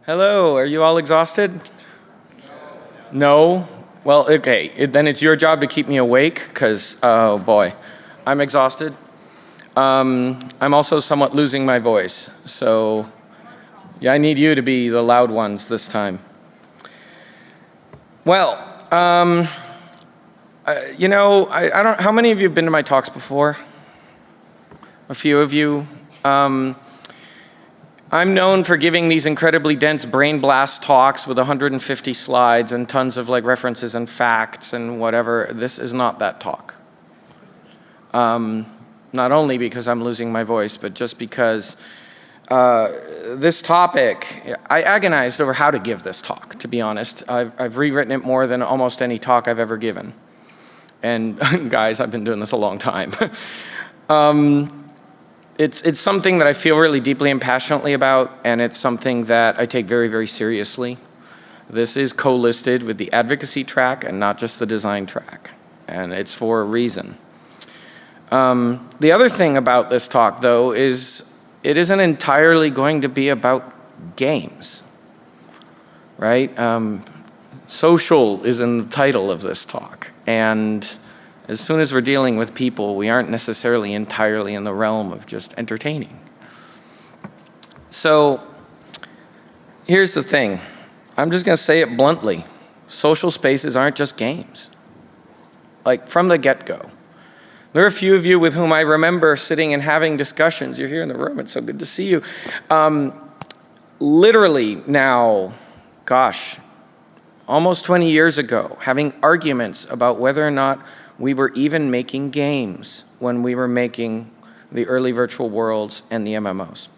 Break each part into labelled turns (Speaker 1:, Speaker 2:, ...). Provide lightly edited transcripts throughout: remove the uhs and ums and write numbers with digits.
Speaker 1: Hello, are you all exhausted? No? Well, okay, then it's your job to keep me awake, because, oh boy, I'm exhausted. I'm also somewhat losing my voice, so yeah, I need you to be the loud ones this time. Well, you know, I don't, how many of you have been to my talks before? A few of you. I'm known for giving these incredibly dense brain blast talks with 150 slides and tons of like references and facts and whatever. This is not that talk. Not only because I'm losing my voice, but just because this topic, I agonized over how to give this talk, to be honest. I've rewritten it more than almost any talk I've ever given. And guys, I've been doing this a long time. It's something that I feel really deeply and passionately about, and it's something that I take very, very seriously. This is co-listed with the advocacy track and not just the design track, and it's for a reason. The other thing about this talk, though, is it isn't entirely going to be about games, right? Social is in the title of this talk, and as soon as we're dealing with people, we aren't necessarily entirely in the realm of just entertaining. So here's the thing. I'm just going to say it bluntly. Social spaces aren't just games. Like from the get-go. There are a few of you with whom I remember sitting and having discussions. You're here in the room. It's so good to see you. Literally now, gosh, almost 20 years ago, having arguments about whether or not we were even making games when we were making the early virtual worlds and the MMOs.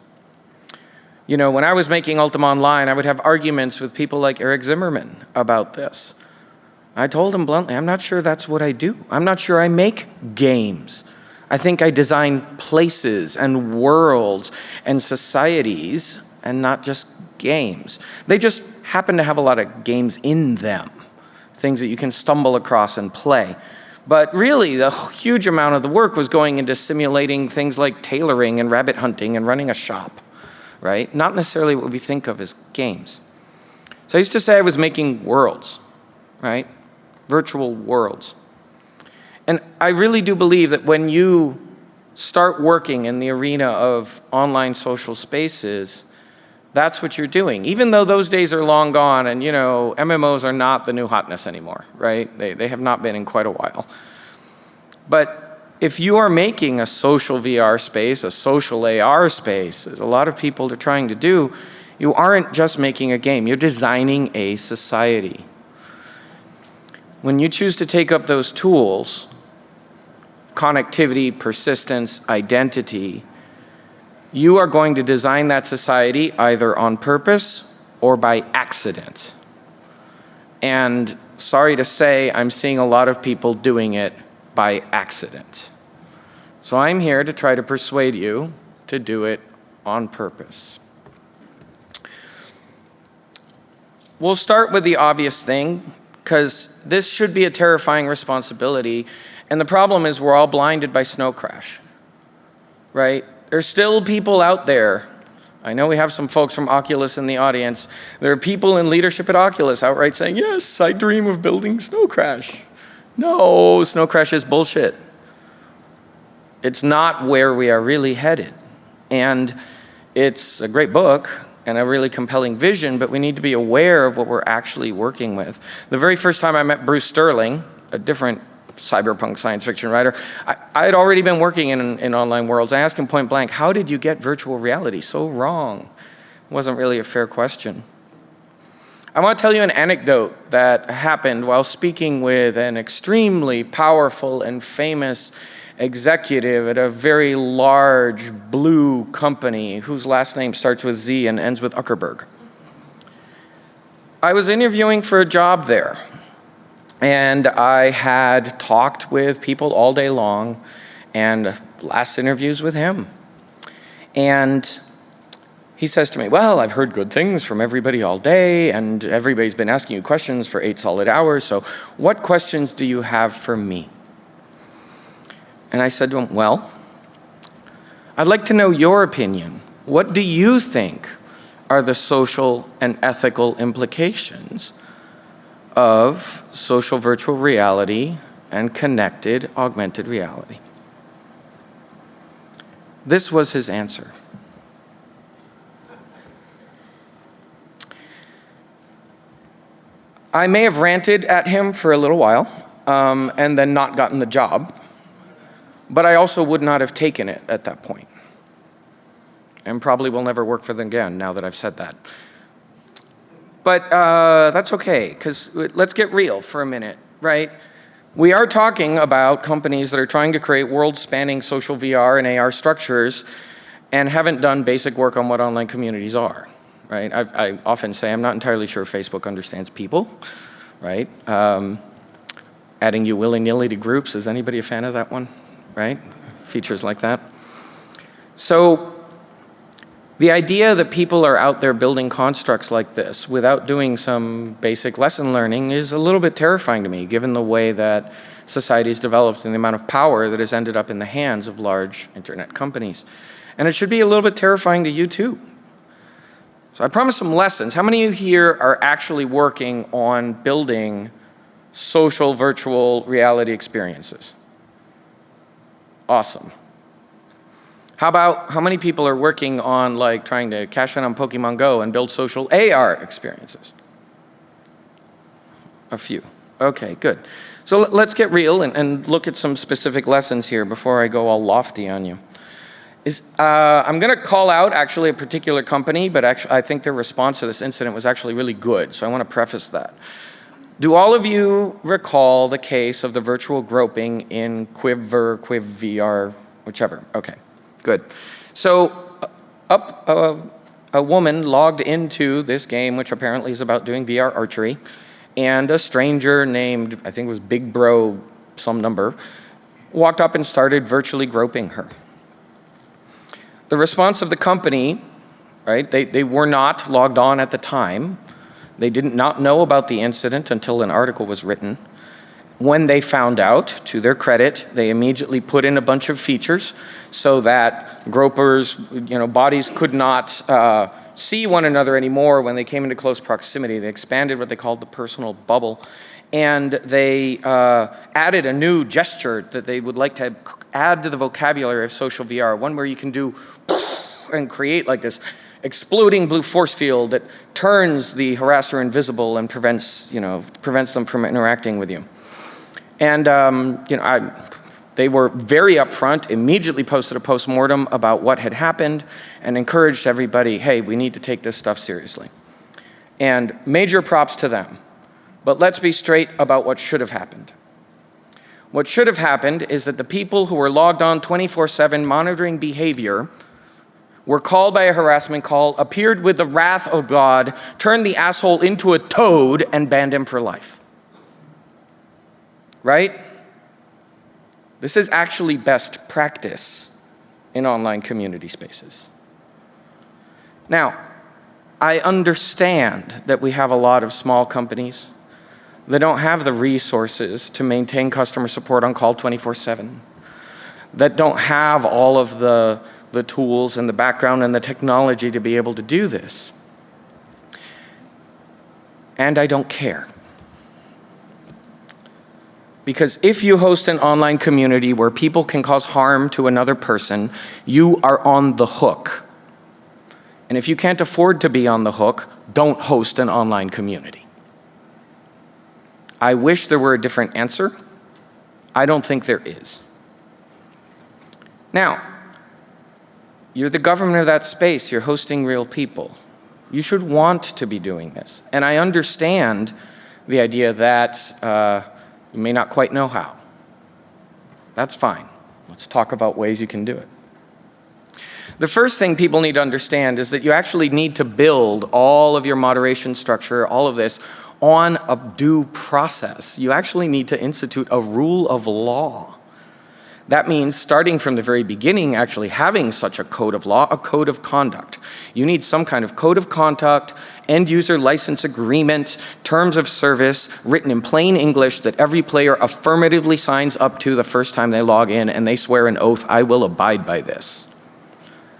Speaker 1: You know, when I was making Ultima Online, I would have arguments with people like Eric Zimmerman about this. I told him bluntly, I'm not sure that's what I do. I'm not sure I make games. I think I design places and worlds and societies and not just games. They just happen to have a lot of games in them, things that you can stumble across and play. But really, the huge amount of the work was going into simulating things like tailoring and rabbit hunting and running a shop, right? Not necessarily what we think of as games. So I used to say I was making worlds, right? Virtual worlds. And I really do believe that when you start working in the arena of online social spaces, that's what you're doing. Even though those days are long gone and, you know, MMOs are not the new hotness anymore, right? They have not been in quite a while. But if you are making a social VR space, a social AR space, as a lot of people are trying to do, you aren't just making a game, you're designing a society. When you choose to take up those tools, connectivity, persistence, identity, you are going to design that society either on purpose or by accident. And sorry to say, I'm seeing a lot of people doing it by accident. So I'm here to try to persuade you to do it on purpose. We'll start with the obvious thing, because this should be a terrifying responsibility. And the problem is we're all blinded by snow crash, right? There's still people out there. I know we have some folks from Oculus in the audience. There are people in leadership at Oculus outright saying, yes, I dream of building Snow Crash. No, Snow Crash is bullshit. It's not where we are really headed. And it's a great book and a really compelling vision, but we need to be aware of what we're actually working with. The very first time I met Bruce Sterling, a different cyberpunk science fiction writer, I had already been working in online worlds. I asked him point blank, how did you get virtual reality so wrong? It wasn't really a fair question. I want to tell you an anecdote that happened while speaking with an extremely powerful and famous executive at a very large blue company whose last name starts with Z and ends with Zuckerberg. I was interviewing for a job there. And I had talked with people all day long, and last interviews with him. And he says to me, well, I've heard good things from everybody all day, and everybody's been asking you questions for 8 solid hours, so what questions do you have for me? And I said to him, well, I'd like to know your opinion. What do you think are the social and ethical implications of social virtual reality and connected augmented reality? This was his answer. I may have ranted at him for a little while and then not gotten the job, but I also would not have taken it at that point, and probably will never work for them again now that I've said that. But that's okay, because let's get real for a minute, right? We are talking about companies that are trying to create world-spanning social VR and AR structures and haven't done basic work on what online communities are, right? I often say I'm not entirely sure Facebook understands people, right? Adding you willy-nilly to groups, is anybody a fan of that one, right? Features like that. So the idea that people are out there building constructs like this without doing some basic lesson learning is a little bit terrifying to me, given the way that society has developed and the amount of power that has ended up in the hands of large internet companies. And it should be a little bit terrifying to you too. So I promised some lessons. How many of you here are actually working on building social virtual reality experiences? Awesome. How many people are working on like trying to cash in on Pokemon Go and build social AR experiences? A few. Okay, good. So let's get real and look at some specific lessons here before I go all lofty on you. I'm going to call out actually a particular company, but actually I think their response to this incident was actually really good, so I want to preface that. Do all of you recall the case of the virtual groping in Quiv VR, whichever? Okay. Good. So a woman logged into this game, which apparently is about doing VR archery, and a stranger named, I think it was Big Bro some number, walked up and started virtually groping her. The response of the company, right, they were not logged on at the time. They did not know about the incident until an article was written. When they found out, to their credit, they immediately put in a bunch of features so that gropers, bodies could not see one another anymore when they came into close proximity. They expanded what they called the personal bubble, and they added a new gesture that they would like to add to the vocabulary of social VR, one where you can do and create like this exploding blue force field that turns the harasser invisible and prevents them from interacting with you. And they were very upfront, immediately posted a postmortem about what had happened and encouraged everybody, hey, we need to take this stuff seriously. And major props to them. But let's be straight about what should have happened. What should have happened is that the people who were logged on 24/7 monitoring behavior were called by a harassment call, appeared with the wrath of God, turned the asshole into a toad, and banned him for life. Right? This is actually best practice in online community spaces. Now, I understand that we have a lot of small companies that don't have the resources to maintain customer support on call 24/7, that don't have all of the tools and the background and the technology to be able to do this. And I don't care. Because if you host an online community where people can cause harm to another person, you are on the hook. And if you can't afford to be on the hook, don't host an online community. I wish there were a different answer. I don't think there is. Now, you're the government of that space. You're hosting real people. You should want to be doing this. And I understand the idea that you may not quite know how. That's fine. Let's talk about ways you can do it. The first thing people need to understand is that you actually need to build all of your moderation structure, all of this, on a due process. You actually need to institute a rule of law. That means starting from the very beginning, actually having such a code of law, a code of conduct. You need some kind of code of conduct, end user license agreement, terms of service, written in plain English that every player affirmatively signs up to the first time they log in, and they swear an oath, I will abide by this.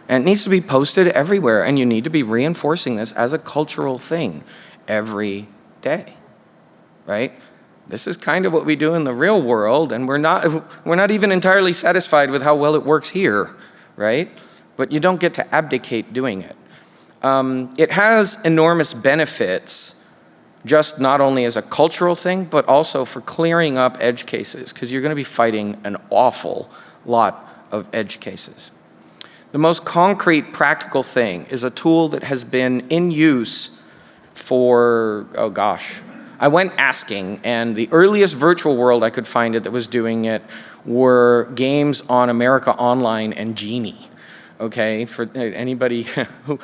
Speaker 1: And it needs to be posted everywhere, and you need to be reinforcing this as a cultural thing every day, right? This is kind of what we do in the real world, and we're not even entirely satisfied with how well it works here, right? But you don't get to abdicate doing it. It has enormous benefits, just not only as a cultural thing, but also for clearing up edge cases, because you're going to be fighting an awful lot of edge cases. The most concrete practical thing is a tool that has been in use for, oh gosh, I went asking, and the earliest virtual world I could find it that was doing it were games on America Online and Genie. Okay, for anybody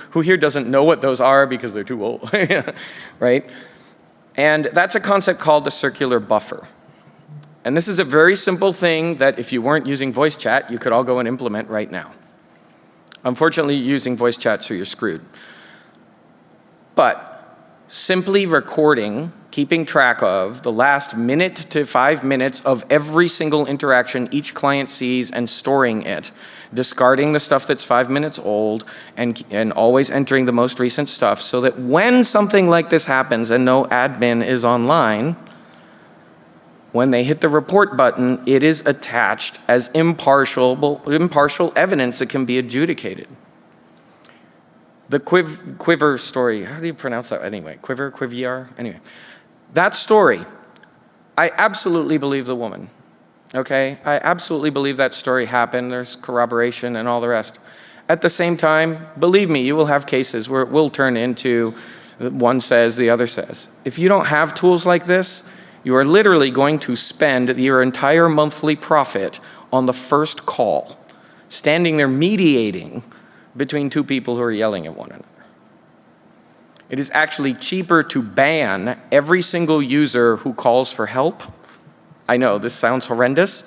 Speaker 1: who here doesn't know what those are because they're too old, right? And that's a concept called the circular buffer. And this is a very simple thing that if you weren't using voice chat, you could all go and implement right now. Unfortunately, you're using voice chat, so you're screwed. But simply recording, keeping track of the last minute to 5 minutes of every single interaction each client sees and storing it, discarding the stuff that's 5 minutes old, and always entering the most recent stuff so that when something like this happens and no admin is online, when they hit the report button, it is attached as impartial evidence that can be adjudicated. The Quiver story, how do you pronounce that anyway? Quiver? Anyway, that story, I absolutely believe the woman, okay? I absolutely believe that story happened. There's corroboration and all the rest. At the same time, believe me, you will have cases where it will turn into one says, the other says. If you don't have tools like this, you are literally going to spend your entire monthly profit on the first call, standing there mediating between two people who are yelling at one another. It is actually cheaper to ban every single user who calls for help. I know, this sounds horrendous.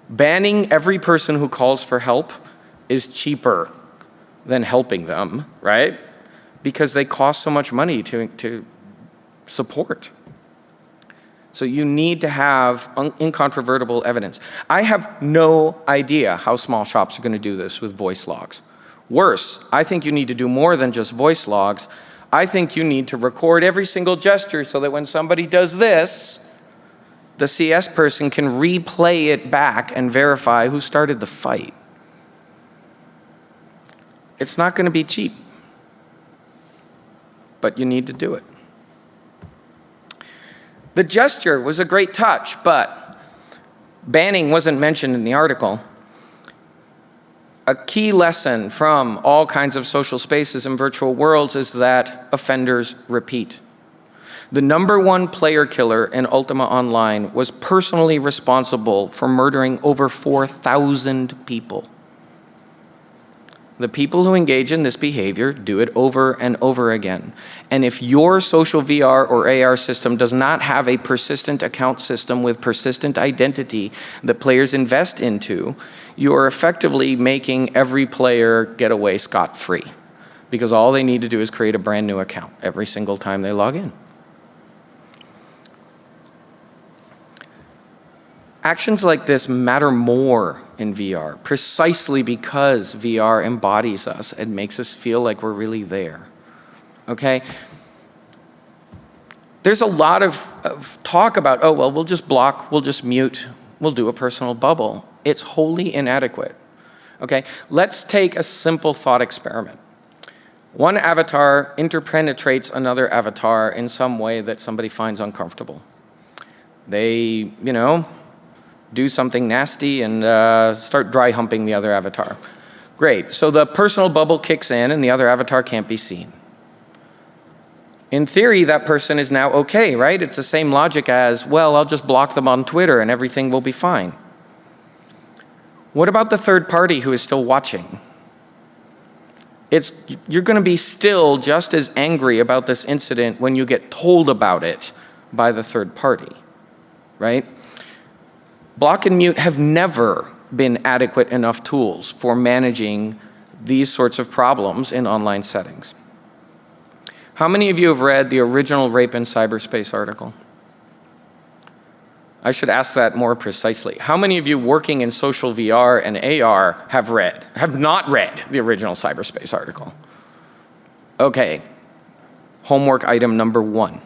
Speaker 1: Banning every person who calls for help is cheaper than helping them, right? Because they cost so much money to support. So you need to have incontrovertible evidence. I have no idea how small shops are going to do this with voice logs. Worse, I think you need to do more than just voice logs. I think you need to record every single gesture so that when somebody does this, the CS person can replay it back and verify who started the fight. It's not going to be cheap, but you need to do it. The gesture was a great touch, but banning wasn't mentioned in the article. A key lesson from all kinds of social spaces and virtual worlds is that offenders repeat. The #1 player killer in Ultima Online was personally responsible for murdering over 4,000 people. The people who engage in this behavior do it over and over again. And if your social VR or AR system does not have a persistent account system with persistent identity that players invest into, you are effectively making every player get away scot-free, because all they need to do is create a brand new account every single time they log in. Actions like this matter more in VR, precisely because VR embodies us and makes us feel like we're really there, okay? There's a lot of talk about, oh, well, we'll just block, we'll just mute, we'll do a personal bubble. It's wholly inadequate, okay? Let's take a simple thought experiment. One avatar interpenetrates another avatar in some way that somebody finds uncomfortable. They, do something nasty and start dry humping the other avatar. Great, so the personal bubble kicks in and the other avatar can't be seen. In theory, that person is now okay, right? It's the same logic as, well, I'll just block them on Twitter and everything will be fine. What about the third party who is still watching? You're gonna be still just as angry about this incident when you get told about it by the third party, right? Block and mute have never been adequate enough tools for managing these sorts of problems in online settings. How many of you have read the original Rape in Cyberspace article? I should ask that more precisely. How many of you working in social VR and AR have not read the original cyberspace article? Okay, homework item number 1.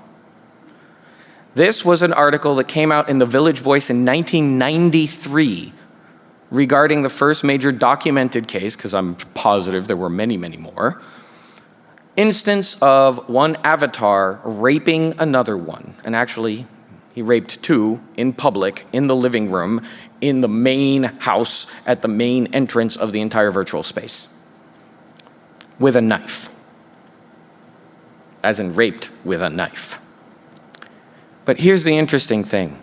Speaker 1: This was an article that came out in the Village Voice in 1993 regarding the first major documented case, because I'm positive there were many, many more, instance of one avatar raping another one. And actually, he raped 2 in public, in the living room, in the main house, at the main entrance of the entire virtual space, with a knife. As in raped with a knife. But here's the interesting thing.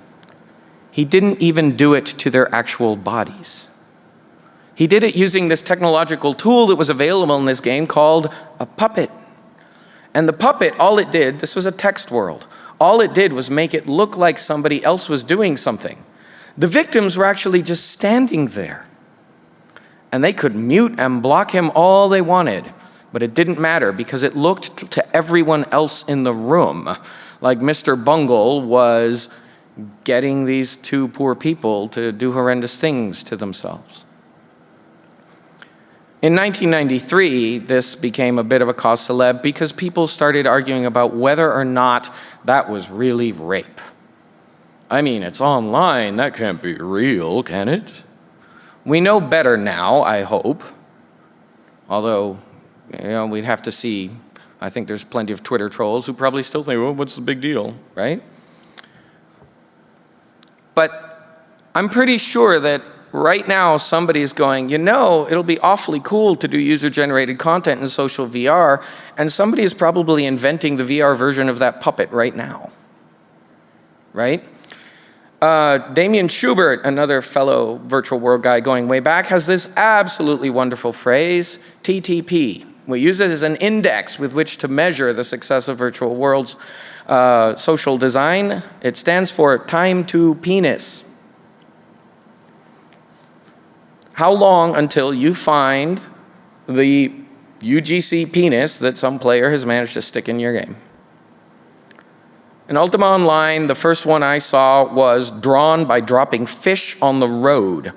Speaker 1: He didn't even do it to their actual bodies. He did it using this technological tool that was available in this game called a puppet. And the puppet, all it did, this was a text world, all it did was make it look like somebody else was doing something. The victims were actually just standing there. And they could mute and block him all they wanted, but it didn't matter because it looked to everyone else in the room like Mr. Bungle was getting these 2 poor people to do horrendous things to themselves. In 1993, this became a bit of a cause célèbre because people started arguing about whether or not that was really rape. I mean, it's online, that can't be real, can it? We know better now, I hope. Although, we'd have to see. I think there's plenty of Twitter trolls who probably still think, well, what's the big deal, right? But I'm pretty sure that right now somebody's going, it'll be awfully cool to do user-generated content in social VR, and somebody is probably inventing the VR version of that puppet right now, right? Damien Schubert, another fellow virtual world guy going way back, has this absolutely wonderful phrase, TTP. We use it as an index with which to measure the success of virtual worlds' social design. It stands for time to penis. How long until you find the UGC penis that some player has managed to stick in your game? In Ultima Online, the first one I saw was drawn by dropping fish on the road.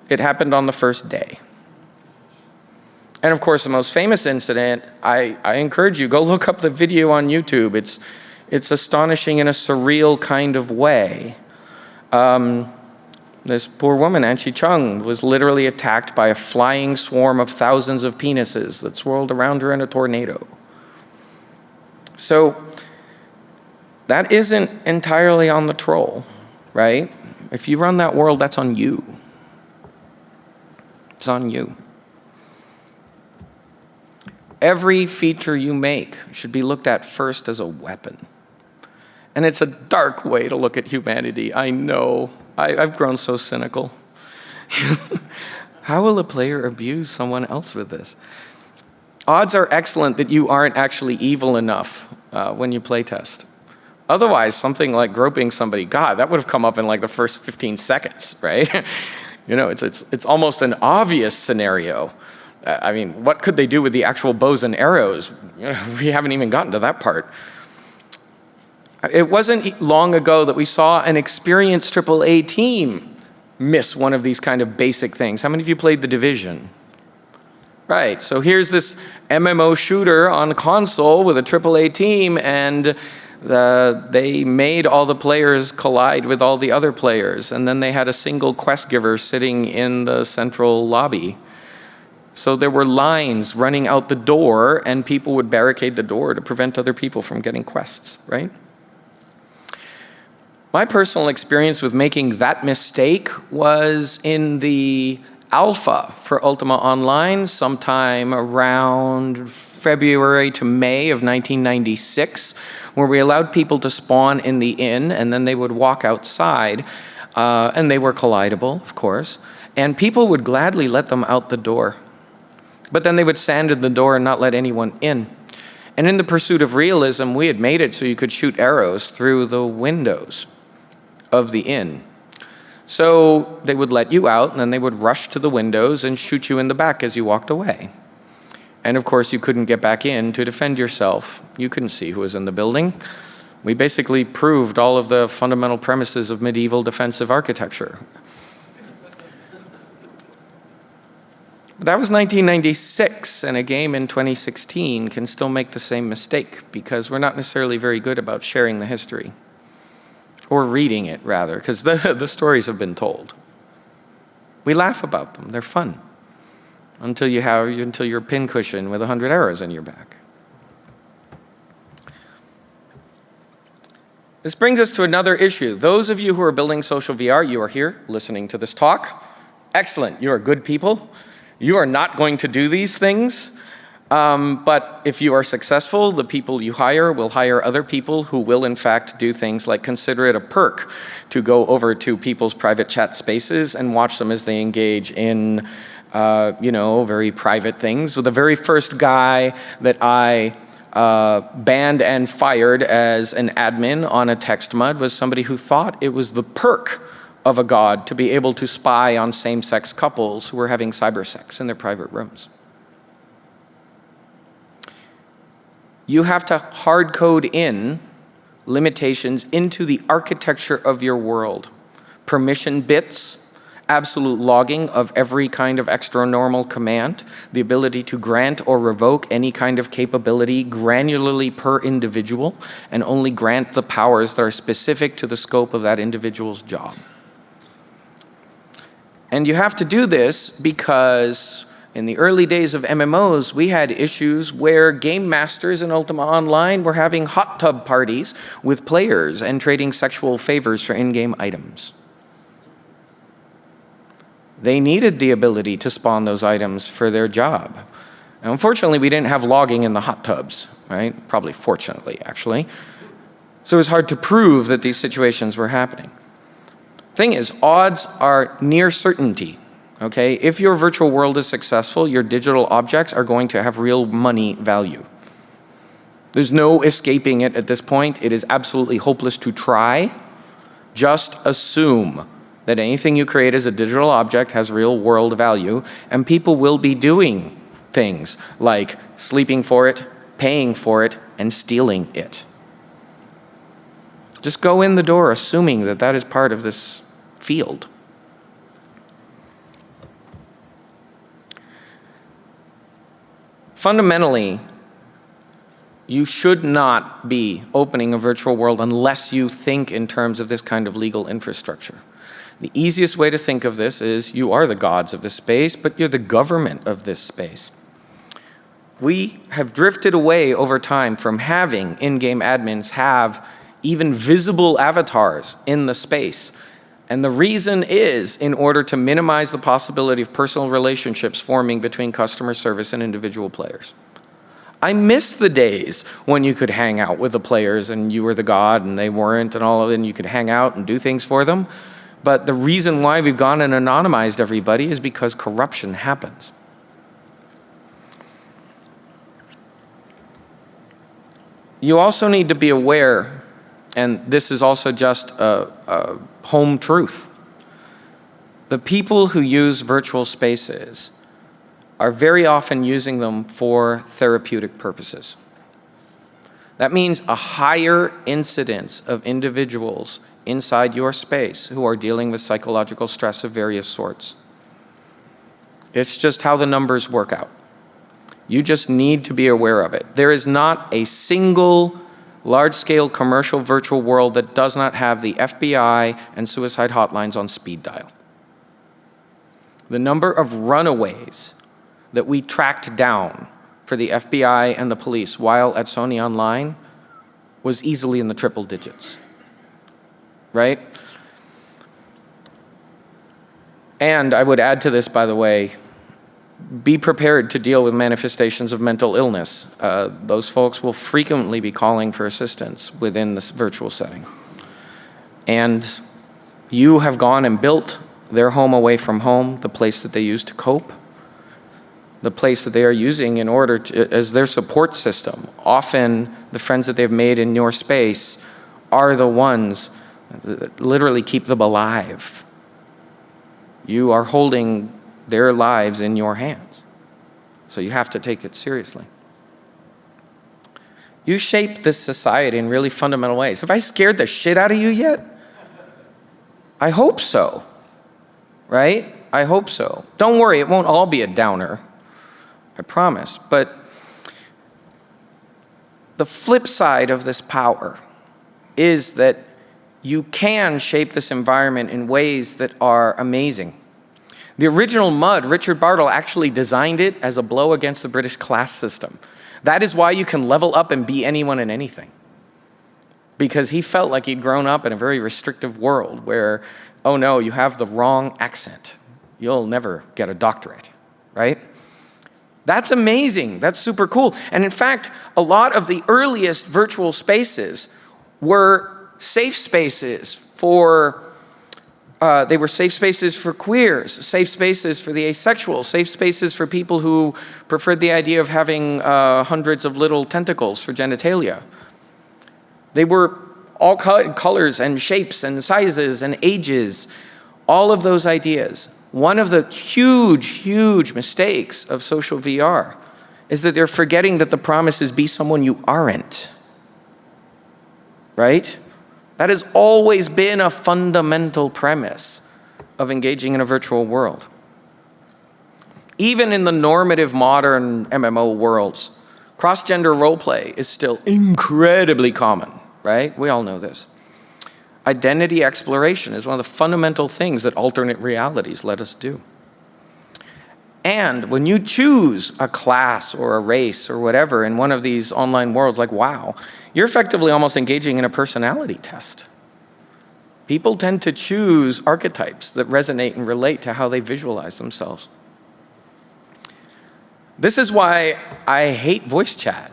Speaker 1: It happened on the first day. And of course, the most famous incident, I encourage you, go look up the video on YouTube. It's astonishing in a surreal kind of way. This poor woman, Anchi Chung, was literally attacked by a flying swarm of thousands of penises that swirled around her in a tornado. So that isn't entirely on the troll, right? If you run that world, that's on you. It's on you. Every feature you make should be looked at first as a weapon. And it's a dark way to look at humanity, I know. I've grown so cynical. How will a player abuse someone else with this? Odds are excellent that you aren't actually evil enough when you playtest. Otherwise, something like groping somebody, God, that would have come up in like the first 15 seconds, right? It's almost an obvious scenario. I mean, what could they do with the actual bows and arrows? We haven't even gotten to that part. It wasn't long ago that we saw an experienced AAA team miss one of these kind of basic things. How many of you played The Division? Right, so here's this MMO shooter on console with a AAA team, and they made all the players collide with all the other players, and then they had a single quest giver sitting in the central lobby. So there were lines running out the door, and people would barricade the door to prevent other people from getting quests, right? My personal experience with making that mistake was in the alpha for Ultima Online sometime around February to May of 1996, where we allowed people to spawn in the inn, and then they would walk outside, and they were collidable, of course, and people would gladly let them out the door. But then they would stand at the door and not let anyone in. And in the pursuit of realism, we had made it so you could shoot arrows through the windows of the inn. So they would let you out, and then they would rush to the windows and shoot you in the back as you walked away. And of course, you couldn't get back in to defend yourself. You couldn't see who was in the building. We basically proved all of the fundamental premises of medieval defensive architecture. That was 1996, and a game in 2016 can still make the same mistake because we're not necessarily very good about sharing the history. Or reading it, rather, because the stories have been told. We laugh about them. They're fun. Until you're a pincushion with 100 arrows in your back. This brings us to another issue. Those of you who are building social VR, you are here listening to this talk. Excellent. You are good people. You are not going to do these things. But if you are successful, the people you hire will hire other people who will in fact do things like consider it a perk to go over to people's private chat spaces and watch them as they engage in, very private things. So the very first guy that I banned and fired as an admin on a text mud was somebody who thought it was the perk of a god to be able to spy on same-sex couples who were having cyber sex in their private rooms. You have to hard code in limitations into the architecture of your world. Permission bits, absolute logging of every kind of extra-normal command, the ability to grant or revoke any kind of capability granularly per individual, and only grant the powers that are specific to the scope of that individual's job. And you have to do this because in the early days of MMOs, we had issues where game masters in Ultima Online were having hot tub parties with players and trading sexual favors for in-game items. They needed the ability to spawn those items for their job. And unfortunately, we didn't have logging in the hot tubs, right? Probably fortunately, actually. So it was hard to prove that these situations were happening. Thing is, odds are near certainty. Okay, if your virtual world is successful, your digital objects are going to have real money value. There's no escaping it at this point. It is absolutely hopeless to try. Just assume that anything you create as a digital object has real world value, and people will be doing things like sleeping for it, paying for it, and stealing it. Just go in the door assuming that that is part of this field. Fundamentally, you should not be opening a virtual world unless you think in terms of this kind of legal infrastructure. The easiest way to think of this is you are the gods of this space, but you're the government of this space. We have drifted away over time from having in-game admins have even visible avatars in the space. And the reason is in order to minimize the possibility of personal relationships forming between customer service and individual players. I miss the days when you could hang out with the players and you were the god and they weren't and all of it, and you could hang out and do things for them. But the reason why we've gone and anonymized everybody is because corruption happens. You also need to be aware, and this is also just a home truth. The people who use virtual spaces are very often using them for therapeutic purposes. That means a higher incidence of individuals inside your space who are dealing with psychological stress of various sorts. It's just how the numbers work out. You just need to be aware of it. There is not a single large-scale commercial virtual world that does not have the FBI and suicide hotlines on speed dial. The number of runaways that we tracked down for the FBI and the police while at Sony Online was easily in the triple digits, right? And I would add to this, by the way, be prepared to deal with manifestations of mental illness. Those folks will frequently be calling for assistance within this virtual setting. And you have gone and built their home away from home, the place that they use to cope, the place that they are using in order to, as their support system. Often the friends that they've made in your space are the ones that literally keep them alive. You are holding their lives in your hands. So you have to take it seriously. You shape this society in really fundamental ways. Have I scared the shit out of you yet? I hope so, right? I hope so. Don't worry, it won't all be a downer, I promise. But the flip side of this power is that you can shape this environment in ways that are amazing. The original MUD, Richard Bartle, actually designed it as a blow against the British class system. That is why you can level up and be anyone and anything. Because he felt like he'd grown up in a very restrictive world where, oh no, you have the wrong accent. You'll never get a doctorate, right? That's amazing. That's super cool. And in fact, a lot of the earliest virtual spaces were safe spaces for they were safe spaces for queers, safe spaces for the asexual, safe spaces for people who preferred the idea of having hundreds of little tentacles for genitalia. They were all colors and shapes and sizes and ages, all of those ideas. One of the huge, huge mistakes of social VR is that they're forgetting that the promise is be someone you aren't, right? That has always been a fundamental premise of engaging in a virtual world. Even in the normative modern MMO worlds, cross-gender roleplay is still incredibly common, right? We all know this. Identity exploration is one of the fundamental things that alternate realities let us do. And when you choose a class or a race or whatever in one of these online worlds like WoW, you're effectively almost engaging in a personality test. People tend to choose archetypes that resonate and relate to how they visualize themselves. This is why I hate voice chat,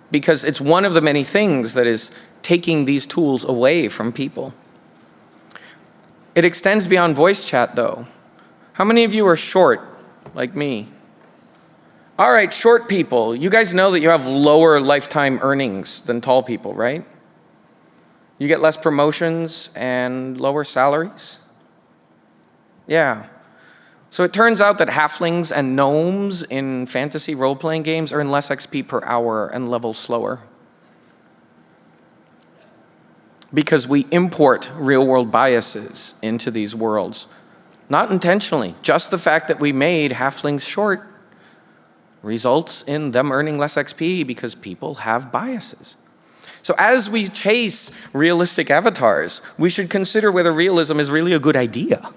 Speaker 1: because it's one of the many things that is taking these tools away from people. It extends beyond voice chat, though. How many of you are short, like me? All right, short people, you guys know that you have lower lifetime earnings than tall people, right? You get less promotions and lower salaries? Yeah. So it turns out that halflings and gnomes in fantasy role-playing games earn less XP per hour and level slower. Because we import real-world biases into these worlds. Not intentionally, just the fact that we made halflings short results in them earning less XP because people have biases. So as we chase realistic avatars, we should consider whether realism is really a good idea.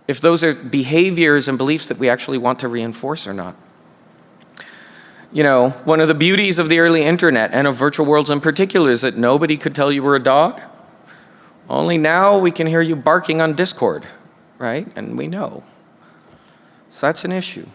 Speaker 1: If those are behaviors and beliefs that we actually want to reinforce or not. You know, one of the beauties of the early internet and of virtual worlds in particular is that nobody could tell you were a dog. Only now we can hear you barking on Discord, right? And we know. So that's an issue.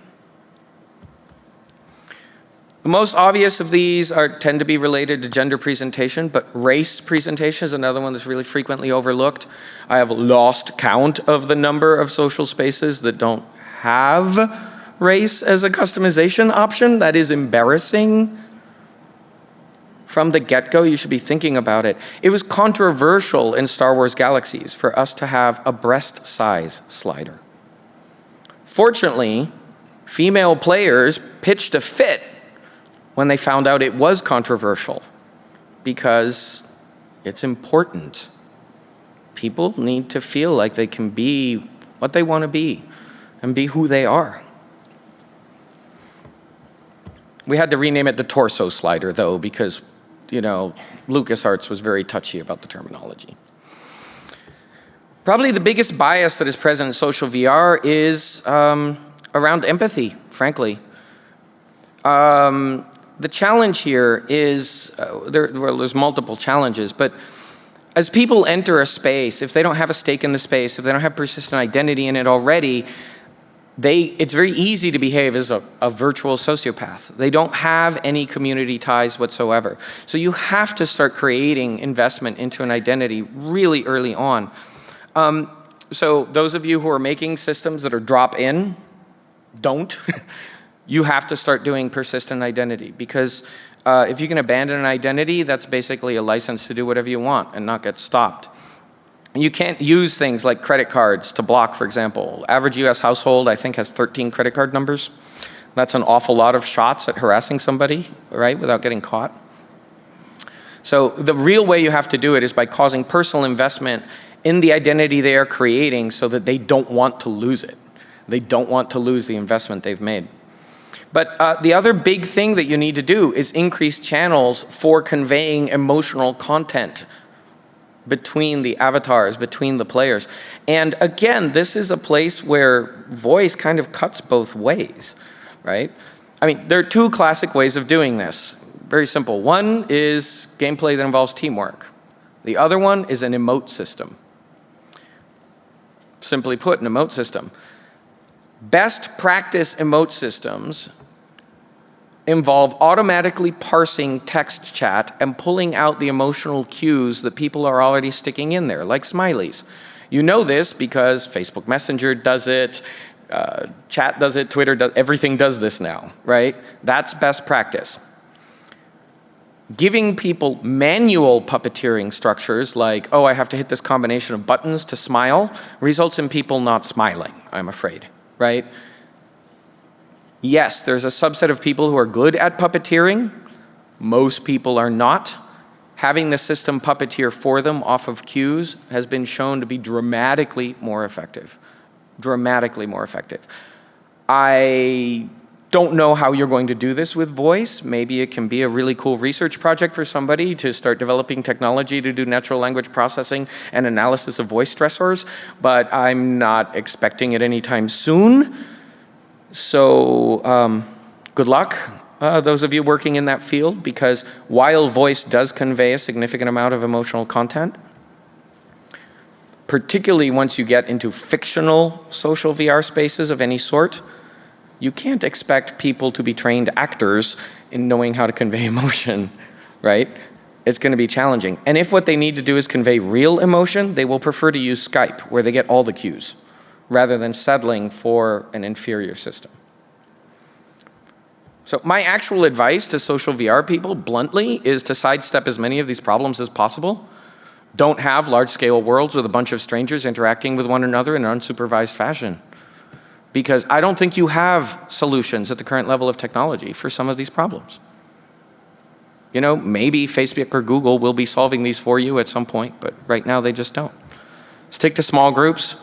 Speaker 1: The most obvious of these tend to be related to gender presentation, but race presentation is another one that's really frequently overlooked. I have lost count of the number of social spaces that don't have race as a customization option. That is embarrassing. From the get-go, you should be thinking about it. It was controversial in Star Wars Galaxies for us to have a breast size slider. Fortunately, female players pitched a fit when they found out it was controversial, because it's important. People need to feel like they can be what they want to be and be who they are. We had to rename it the torso slider, though, because, you know, LucasArts was very touchy about the terminology. Probably the biggest bias that is present in social VR is around empathy, frankly. The challenge here is, there's multiple challenges, but as people enter a space, if they don't have a stake in the space, if they don't have persistent identity in it already, it's very easy to behave as a virtual sociopath. They don't have any community ties whatsoever. So you have to start creating investment into an identity really early on. So those of you who are making systems that are drop-in, don't. You have to start doing persistent identity, because if you can abandon an identity, that's basically a license to do whatever you want and not get stopped. And you can't use things like credit cards to block, for example. Average US household, I think, has 13 credit card numbers. That's an awful lot of shots at harassing somebody, right, without getting caught. So the real way you have to do it is by causing personal investment in the identity they are creating so that they don't want to lose it. They don't want to lose the investment they've made. But the other big thing that you need to do is increase channels for conveying emotional content between the avatars, between the players. And again, this is a place where voice kind of cuts both ways, right? I mean, there are two classic ways of doing this. Very simple. One is gameplay that involves teamwork. The other one is an emote system. Simply put, an emote system. Best practice emote systems involve automatically parsing text chat and pulling out the emotional cues that people are already sticking in there, like smileys. You know this because Facebook Messenger does it, chat does it, Twitter does, everything does this now, right? That's best practice. Giving people manual puppeteering structures like, oh, I have to hit this combination of buttons to smile, results in people not smiling, I'm afraid, right? Yes, there's a subset of people who are good at puppeteering. Most people are not. Having the system puppeteer for them off of cues has been shown to be dramatically more effective. Dramatically more effective. I don't know how you're going to do this with voice. Maybe it can be a really cool research project for somebody to start developing technology to do natural language processing and analysis of voice stressors, but I'm not expecting it anytime soon. So good luck, those of you working in that field, because while voice does convey a significant amount of emotional content, particularly once you get into fictional social VR spaces of any sort, you can't expect people to be trained actors in knowing how to convey emotion, right? It's going to be challenging. And if what they need to do is convey real emotion, they will prefer to use Skype, where they get all the cues, rather than settling for an inferior system. So my actual advice to social VR people, bluntly, is to sidestep as many of these problems as possible. Don't have large-scale worlds with a bunch of strangers interacting with one another in an unsupervised fashion. Because I don't think you have solutions at the current level of technology for some of these problems. You know, maybe Facebook or Google will be solving these for you at some point, but right now they just don't. Stick to small groups,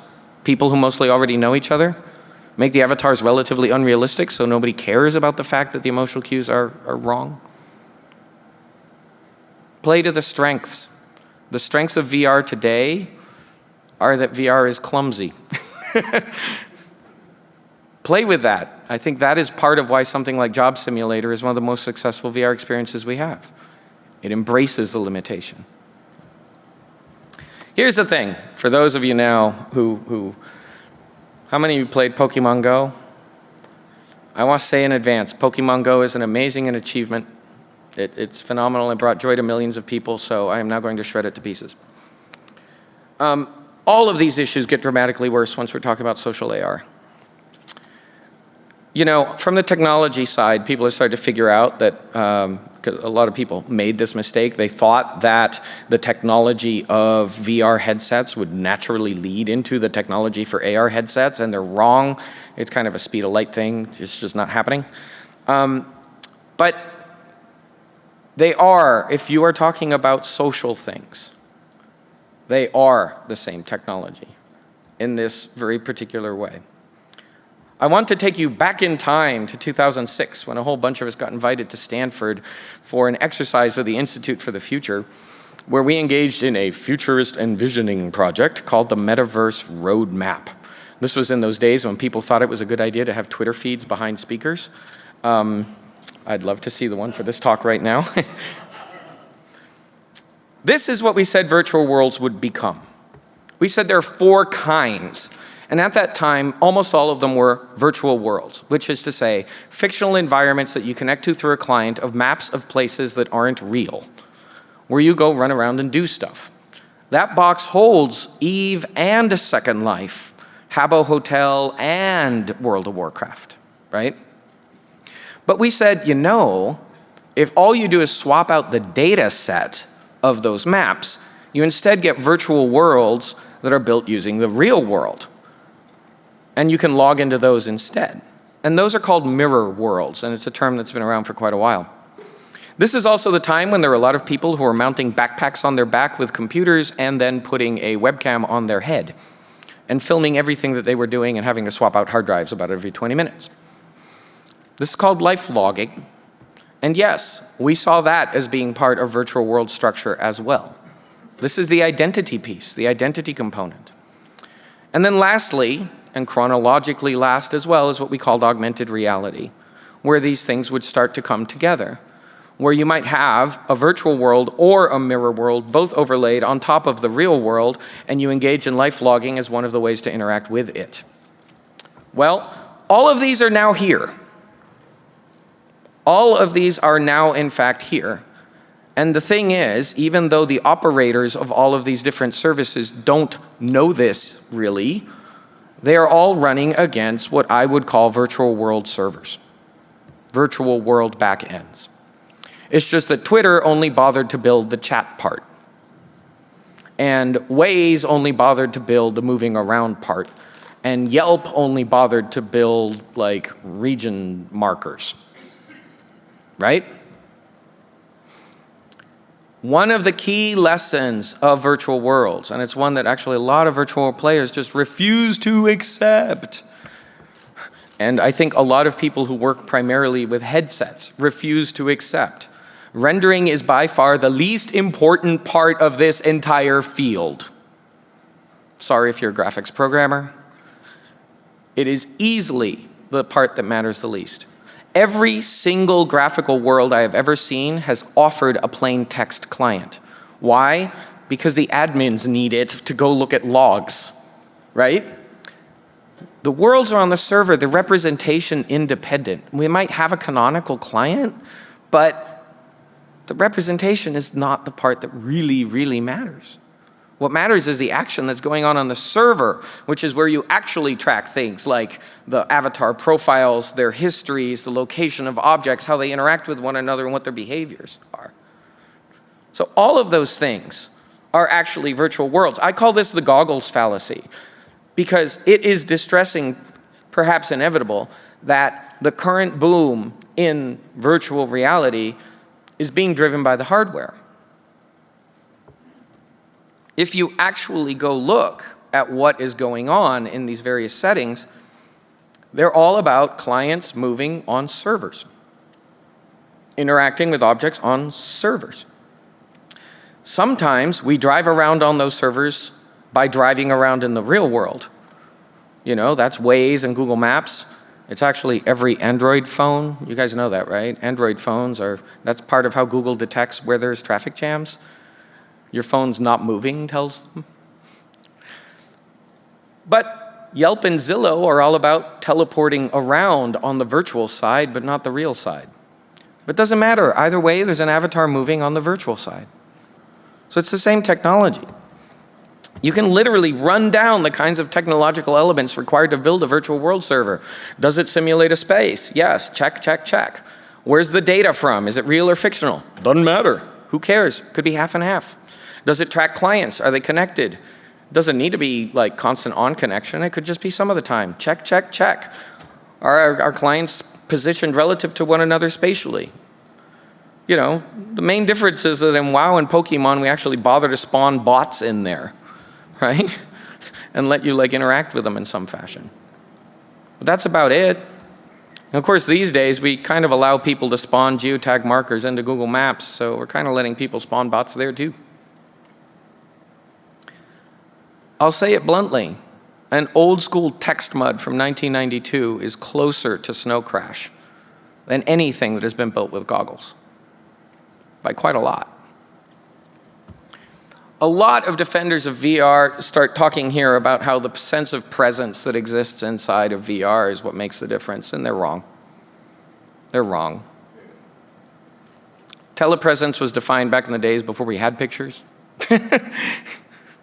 Speaker 1: people who mostly already know each other. Make the avatars relatively unrealistic so nobody cares about the fact that the emotional cues are wrong. Play to the strengths. The strengths of VR today are that VR is clumsy. Play with that. I think that is part of why something like Job Simulator is one of the most successful VR experiences we have. It embraces the limitation. Here's the thing, for those of you now who how many of you played Pokemon Go? I want to say in advance, Pokemon Go is an amazing achievement. It's phenomenal and brought joy to millions of people, so I am now going to shred it to pieces. All of these issues get dramatically worse once we're talking about social AR. You know, from the technology side, people are starting to figure out that, because a lot of people made this mistake, they thought that the technology of VR headsets would naturally lead into the technology for AR headsets, and they're wrong. It's kind of a speed of light thing. It's just not happening. But they are, if you are talking about social things, they are the same technology in this very particular way. I want to take you back in time to 2006 when a whole bunch of us got invited to Stanford for an exercise with the Institute for the Future, where we engaged in a futurist envisioning project called the Metaverse Roadmap. This was in those days when people thought it was a good idea to have Twitter feeds behind speakers. I'd love to see the one for this talk right now. This is what we said virtual worlds would become. We said there are 4 kinds. And at that time, almost all of them were virtual worlds, which is to say, fictional environments that you connect to through a client of maps of places that aren't real, where you go run around and do stuff. That box holds Eve and Second Life, Habbo Hotel and World of Warcraft, right? But we said, you know, if all you do is swap out the data set of those maps, you instead get virtual worlds that are built using the real world. And you can log into those instead. And those are called mirror worlds, and it's a term that's been around for quite a while. This is also the time when there were a lot of people who were mounting backpacks on their back with computers and then putting a webcam on their head and filming everything that they were doing and having to swap out hard drives about every 20 minutes. This is called life logging. And yes, we saw that as being part of virtual world structure as well. This is the identity piece, the identity component. And then lastly, and chronologically last as well, is what we called augmented reality, where these things would start to come together, where you might have a virtual world or a mirror world both overlaid on top of the real world, and you engage in life logging as one of the ways to interact with it. Well, all of these are now here. All of these are now, in fact, here. And the thing is, even though the operators of all of these different services don't know this really, they are all running against what I would call virtual world servers, virtual world backends. It's just that Twitter only bothered to build the chat part. And Waze only bothered to build the moving around part. And Yelp only bothered to build like region markers. Right? One of the key lessons of virtual worlds, and it's one that actually a lot of virtual world players just refuse to accept, and I think a lot of people who work primarily with headsets refuse to accept. Rendering is by far the least important part of this entire field. Sorry if you're a graphics programmer. It is easily the part that matters the least. Every single graphical world I have ever seen has offered a plain text client. Why? Because the admins need it to go look at logs, right? The worlds are on the server, the representation independent. We might have a canonical client, but the representation is not the part that really, really matters. What matters is the action that's going on the server, which is where you actually track things like the avatar profiles, their histories, the location of objects, how they interact with one another, and what their behaviors are. So all of those things are actually virtual worlds. I call this the Goggles Fallacy, because it is distressing, perhaps inevitable, that the current boom in virtual reality is being driven by the hardware. If you actually go look at what is going on in these various settings, they're all about clients moving on servers, interacting with objects on servers. Sometimes we drive around on those servers by driving around in the real world. You know, that's Waze and Google Maps. It's actually every Android phone. You guys know that, right? Android phones that's part of how Google detects where there's traffic jams. Your phone's not moving tells them. But Yelp and Zillow are all about teleporting around on the virtual side, but not the real side. But it doesn't matter. Either way, there's an avatar moving on the virtual side. So it's the same technology. You can literally run down the kinds of technological elements required to build a virtual world server. Does it simulate a space? Yes. Check, check, check. Where's the data from? Is it real or fictional? Doesn't matter. Who cares? Could be half and half. Does it track clients? Are they connected? Doesn't need to be like constant on connection. It could just be some of the time. Check, check, check. Are our clients positioned relative to one another spatially? You know, the main difference is that in WoW and Pokemon, we actually bother to spawn bots in there, right? And let you like interact with them in some fashion. But that's about it. And of course, these days, we kind of allow people to spawn geotag markers into Google Maps, so we're kind of letting people spawn bots there too. I'll say it bluntly, an old school text mud from 1992 is closer to Snow Crash than anything that has been built with goggles, by quite a lot. A lot of defenders of VR start talking here about how the sense of presence that exists inside of VR is what makes the difference, and they're wrong. They're wrong. Telepresence was defined back in the days before we had pictures.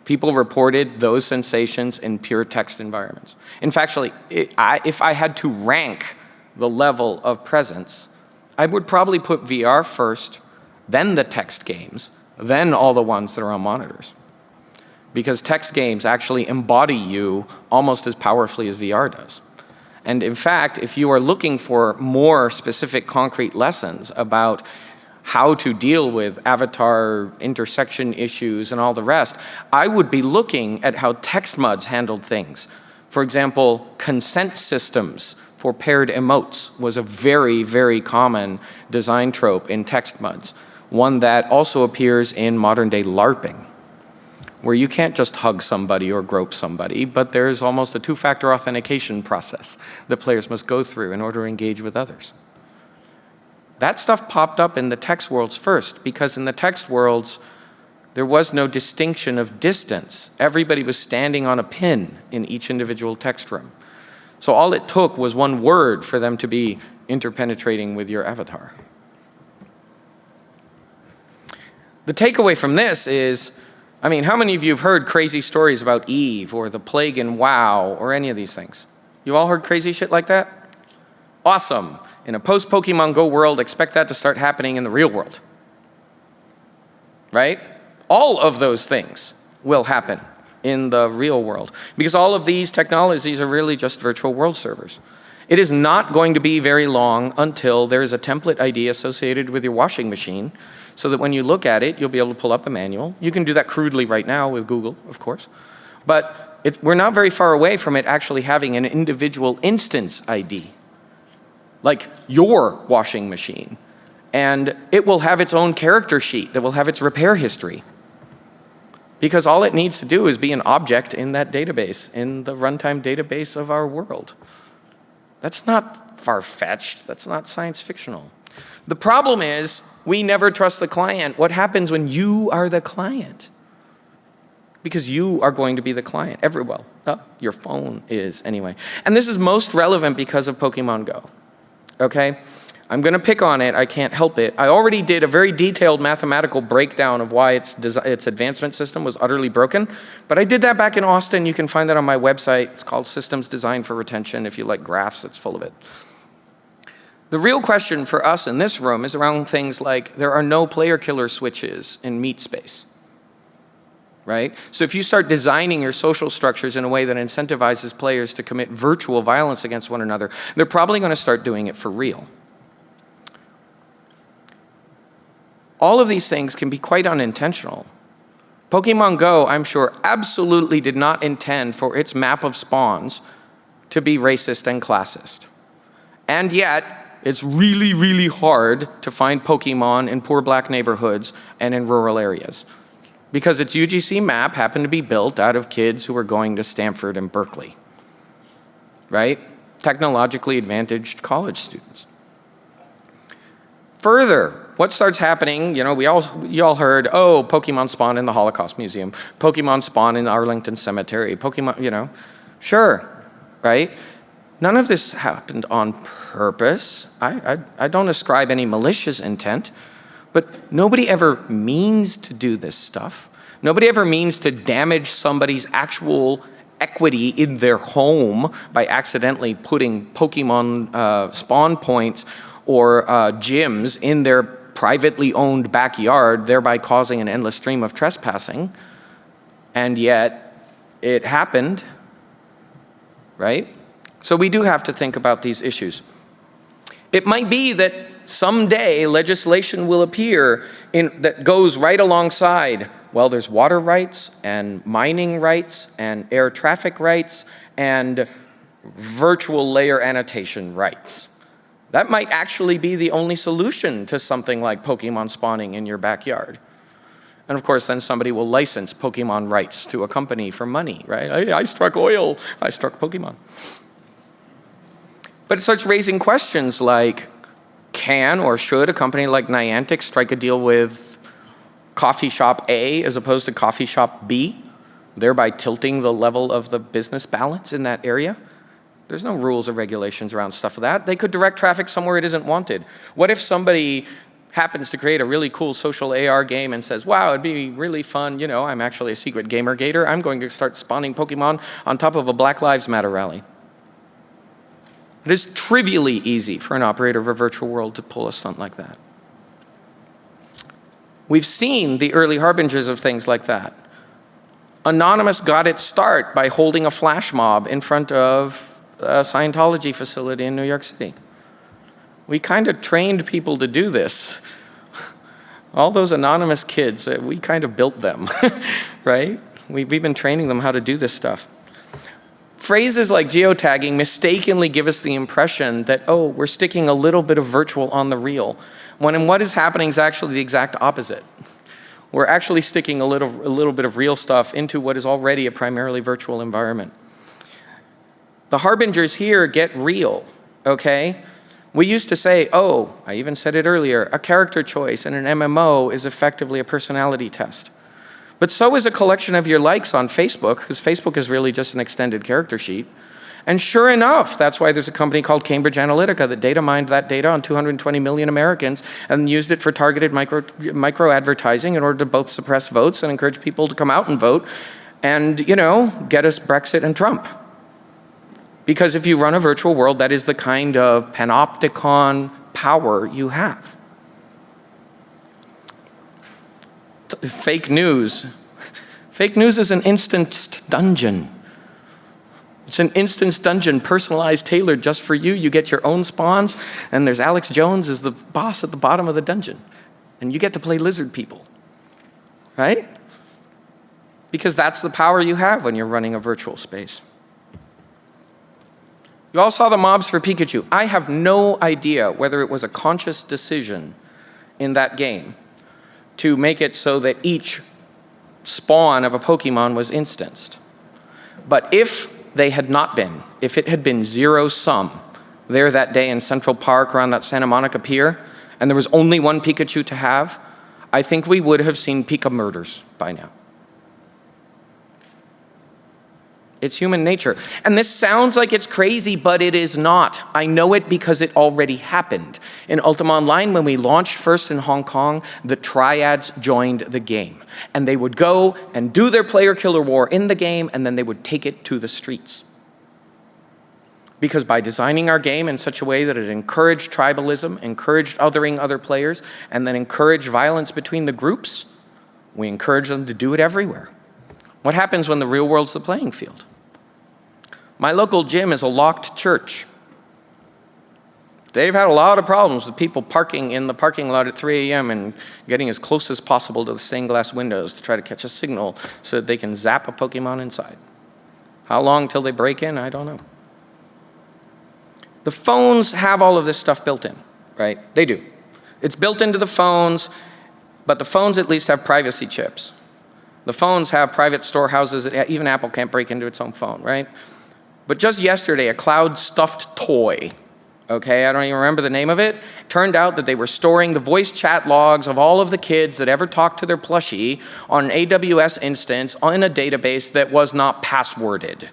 Speaker 1: People reported those sensations in pure text environments. In fact, if I had to rank the level of presence, I would probably put VR first, then the text games, then all the ones that are on monitors. Because text games actually embody you almost as powerfully as VR does. And in fact, if you are looking for more specific concrete lessons about how to deal with avatar intersection issues and all the rest, I would be looking at how text MUDs handled things. For example, consent systems for paired emotes was a very, very common design trope in text MUDs, one that also appears in modern day LARPing, where you can't just hug somebody or grope somebody, but there's almost a two-factor authentication process that players must go through in order to engage with others. That stuff popped up in the text worlds first, because in the text worlds, there was no distinction of distance. Everybody was standing on a pin in each individual text room. So all it took was one word for them to be interpenetrating with your avatar. The takeaway from this is, I mean, how many of you have heard crazy stories about Eve or the plague in WoW or any of these things? You all heard crazy shit like that? Awesome. In a post-Pokemon Go world, expect that to start happening in the real world. Right? All of those things will happen in the real world, because all of these technologies are really just virtual world servers. It is not going to be very long until there is a template ID associated with your washing machine, so that when you look at it, you'll be able to pull up the manual. You can do that crudely right now with Google, of course. But we're not very far away from it actually having an individual instance ID, like your washing machine. And it will have its own character sheet that will have its repair history. Because all it needs to do is be an object in that database, in the runtime database of our world. That's not far-fetched. That's not science fictional. The problem is, we never trust the client. What happens when you are the client? Because you are going to be the client. Well, your phone is anyway. And this is most relevant because of Pokemon Go. Okay? I'm going to pick on it. I can't help it. I already did a very detailed mathematical breakdown of why its advancement system was utterly broken. But I did that back in Austin. You can find that on my website. It's called Systems Design for Retention. If you like graphs, it's full of it. The real question for us in this room is around things like there are no player killer switches in meat space. Right? So if you start designing your social structures in a way that incentivizes players to commit virtual violence against one another, they're probably going to start doing it for real. All of these things can be quite unintentional. Pokemon Go, I'm sure, absolutely did not intend for its map of spawns to be racist and classist. And yet, it's really, really hard to find Pokemon in poor black neighborhoods and in rural areas, because its UGC map happened to be built out of kids who were going to Stanford and Berkeley, right? Technologically advantaged college students. Further, what starts happening, you know, you all heard, oh, Pokemon spawn in the Holocaust Museum, Pokemon spawn in Arlington Cemetery, Pokemon, you know, sure, right? None of this happened on purpose. I don't ascribe any malicious intent, but nobody ever means to do this stuff. Nobody ever means to damage somebody's actual equity in their home by accidentally putting Pokemon spawn points or gyms in their privately owned backyard, thereby causing an endless stream of trespassing. And yet, it happened, right? So we do have to think about these issues. It might be that someday legislation will appear that goes right alongside, well, there's water rights and mining rights and air traffic rights and virtual layer annotation rights. That might actually be the only solution to something like Pokemon spawning in your backyard. And of course, then somebody will license Pokemon rights to a company for money, right? I struck oil, I struck Pokemon. But it starts raising questions like, can or should a company like Niantic strike a deal with coffee shop A as opposed to coffee shop B, thereby tilting the level of the business balance in that area? There's no rules or regulations around stuff like that. They could direct traffic somewhere it isn't wanted. What if somebody happens to create a really cool social AR game and says, wow, it'd be really fun, you know, I'm actually a secret gamer gator, I'm going to start spawning Pokemon on top of a Black Lives Matter rally. It is trivially easy for an operator of a virtual world to pull a stunt like that. We've seen the early harbingers of things like that. Anonymous got its start by holding a flash mob in front of a Scientology facility in New York City. We kind of trained people to do this. All those anonymous kids, we kind of built them, right? We've been training them how to do this stuff. Phrases like geotagging mistakenly give us the impression that, oh, we're sticking a little bit of virtual on the real, when what is happening is actually the exact opposite. We're actually sticking a little bit of real stuff into what is already a primarily virtual environment. The harbingers here get real, okay? We used to say, oh, I even said it earlier, a character choice in an MMO is effectively a personality test. But so is a collection of your likes on Facebook, because Facebook is really just an extended character sheet. And sure enough, that's why there's a company called Cambridge Analytica that data mined that data on 220 million Americans and used it for targeted micro advertising in order to both suppress votes and encourage people to come out and vote and, you know, get us Brexit and Trump. Because if you run a virtual world, that is the kind of panopticon power you have. Fake news. Fake news is an instanced dungeon. It's an instance dungeon, personalized, tailored just for you. You get your own spawns, and there's Alex Jones as the boss at the bottom of the dungeon. And you get to play lizard people, right? Because that's the power you have when you're running a virtual space. You all saw the mobs for Pikachu. I have no idea whether it was a conscious decision in that game to make it so that each spawn of a Pokemon was instanced. But if they had not been, if it had been zero sum there that day in Central Park or on that Santa Monica pier, and there was only one Pikachu to have, I think we would have seen Pika murders by now. It's human nature. And this sounds like it's crazy, but it is not. I know it because it already happened. In Ultima Online, when we launched first in Hong Kong, the triads joined the game. And they would go and do their player killer war in the game, and then they would take it to the streets. Because by designing our game in such a way that it encouraged tribalism, encouraged othering other players, and then encouraged violence between the groups, we encourage them to do it everywhere. What happens when the real world's the playing field? My local gym is a locked church. They've had a lot of problems with people parking in the parking lot at 3 a.m. and getting as close as possible to the stained glass windows to try to catch a signal so that they can zap a Pokemon inside. How long till they break in? I don't know. The phones have all of this stuff built in, right? They do. It's built into the phones, but the phones at least have privacy chips. The phones have private storehouses that even Apple can't break into its own phone, right? But just yesterday, a cloud stuffed toy, okay, I don't even remember the name of it, turned out that they were storing the voice chat logs of all of the kids that ever talked to their plushie on an AWS instance in a database that was not passworded.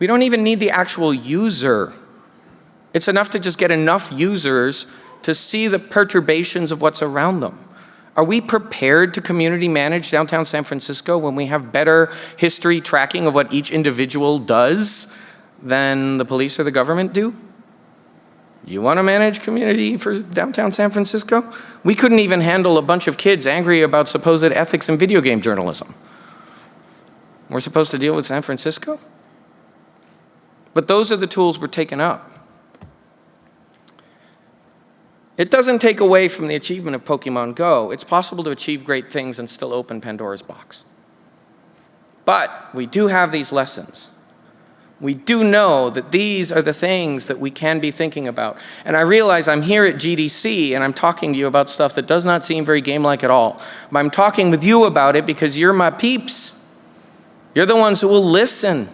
Speaker 1: We don't even need the actual user. It's enough to just get enough users to see the perturbations of what's around them. Are we prepared to community manage downtown San Francisco when we have better history tracking of what each individual does than the police or the government do? You want to manage community for downtown San Francisco? We couldn't even handle a bunch of kids angry about supposed ethics in video game journalism. We're supposed to deal with San Francisco? But those are the tools we're taking up. It doesn't take away from the achievement of Pokemon Go. It's possible to achieve great things and still open Pandora's box. But we do have these lessons. We do know that these are the things that we can be thinking about. And I realize I'm here at GDC and I'm talking to you about stuff that does not seem very game-like at all. But I'm talking with you about it because you're my peeps. You're the ones who will listen.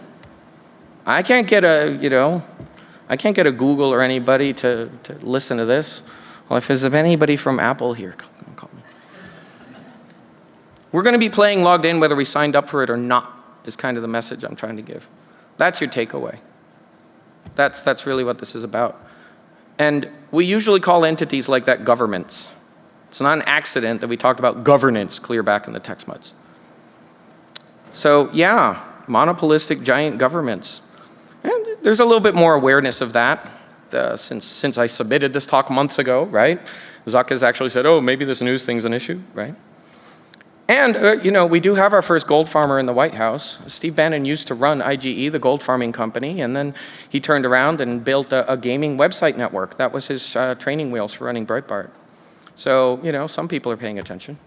Speaker 1: I can't get a, I can't get a Google or anybody to listen to this. Well, if there's anybody from Apple here, call me. We're going to be playing logged in whether we signed up for it or not, is kind of the message I'm trying to give. That's your takeaway. That's really what this is about. And we usually call entities like that governments. It's not an accident that we talked about governance clear back in the text muds. So yeah, monopolistic giant governments. And there's a little bit more awareness of that. Since I submitted this talk months ago, right? Zuck has actually said, oh, maybe this news thing's an issue, right? And, you know, we do have our first gold farmer in the White House. Steve Bannon used to run IGE, the gold farming company, and then he turned around and built a gaming website network. That was his training wheels for running Breitbart. So, you know, some people are paying attention.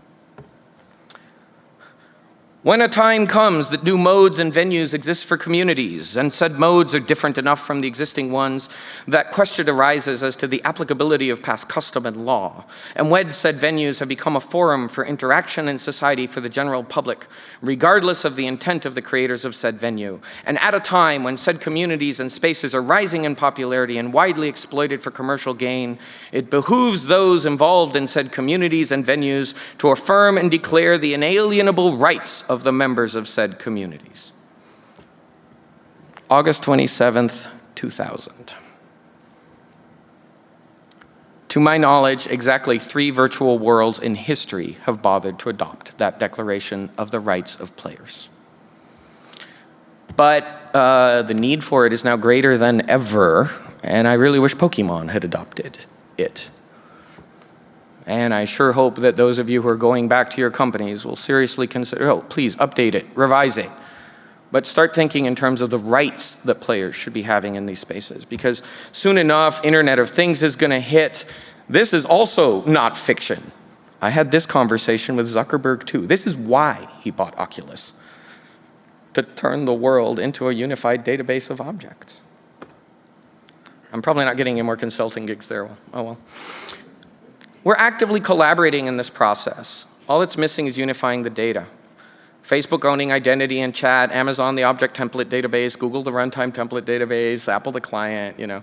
Speaker 1: When a time comes that new modes and venues exist for communities, and said modes are different enough from the existing ones, that question arises as to the applicability of past custom and law. And when said venues have become a forum for interaction in society for the general public, regardless of the intent of the creators of said venue. And at a time when said communities and spaces are rising in popularity and widely exploited for commercial gain, it behooves those involved in said communities and venues to affirm and declare the inalienable rights of the members of said communities. August 27th, 2000. To my knowledge, exactly 3 virtual worlds in history have bothered to adopt that declaration of the rights of players. But the need for it is now greater than ever, and I really wish Pokemon had adopted it. And I sure hope that those of you who are going back to your companies will seriously consider, oh, please update it, revise it. But start thinking in terms of the rights that players should be having in these spaces. Because soon enough, Internet of Things is going to hit. This is also not fiction. I had this conversation with Zuckerberg too. This is why he bought Oculus. To turn the world into a unified database of objects. I'm probably not getting any more consulting gigs there. Oh well. We're actively collaborating in this process. All it's missing is unifying the data. Facebook owning identity and chat, Amazon the object template database, Google the runtime template database, Apple the client, you know.